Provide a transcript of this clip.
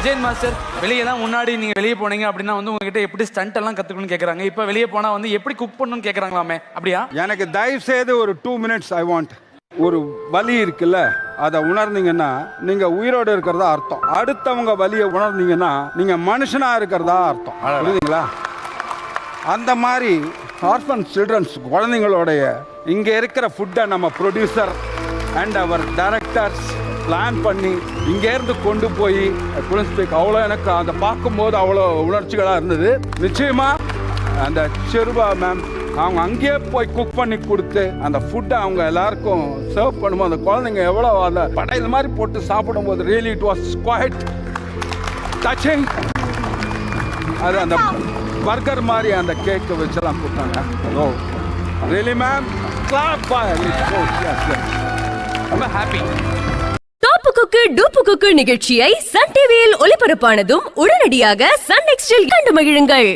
Vijayan master, வெளியெல்லாம் முன்னாடி நீங்க வெளியே போனீங்க அப்படின்னா வந்து உங்ககிட்ட எப்படி ஸ்டண்ட் எல்லாம் கத்துக்கணும்னு கேக்குறாங்க. இப்ப வெளியே போனா வந்து எப்படி குக் பண்ணணும்னு கேக்குறாங்களாமே, அப்படியா? எனக்கு தயவு செய்து ஒரு 2 minutes ஐ வாண்ட். ஒரு வலி இருக்குல்ல, அதை உணர்ந்தீங்கன்னா நீங்க உயிரோடு இருக்கிறதா அர்த்தம். அடுத்தவங்க வலியை உணர்ந்தீங்கன்னா நீங்க மனுஷனா இருக்கிறதா அர்த்தம். புரியுதுங்களா? அந்த மாதிரி ஆர்ஃபன் சில்ட்ரன்ஸ் குழந்தைங்களுடைய இங்க இருக்கிற ஃபுட்டை நம்ம ப்ரொடியூசர் அண்ட் அவர் டைரக்டர்ஸ் பிளான் பண்ணி இங்கேருந்து கொண்டு போய் குழந்தைக்கு அவ்வளோ எனக்கு அதை பார்க்கும்போது அவ்வளோ உணர்ச்சிகளாக இருந்தது. நிச்சயமா அந்த செருவா மேம் அவங்க அங்கேயே போய் குக் பண்ணி கொடுத்து அந்த ஃபுட்டை அவங்க எல்லாருக்கும் சர்வ் பண்ணும்போது அந்த குழந்தைங்க எவ்வளோ அந்த படையில் மாதிரி போட்டு சாப்பிடும்போது really it was quite touching. அது அந்த பர்கர் மாதிரி அந்த கேக்கு வச்செல்லாம் கொடுத்தாங்க. Oh really ma'am clap for ரொம்ப happy. Top cook dupe cook நிகழ்ச்சியை சன் டிவியில் ஒளிபரப்பானதும் உடனடியாக சன் நெக்ஸ்டில் கண்டு மகிழுங்கள்.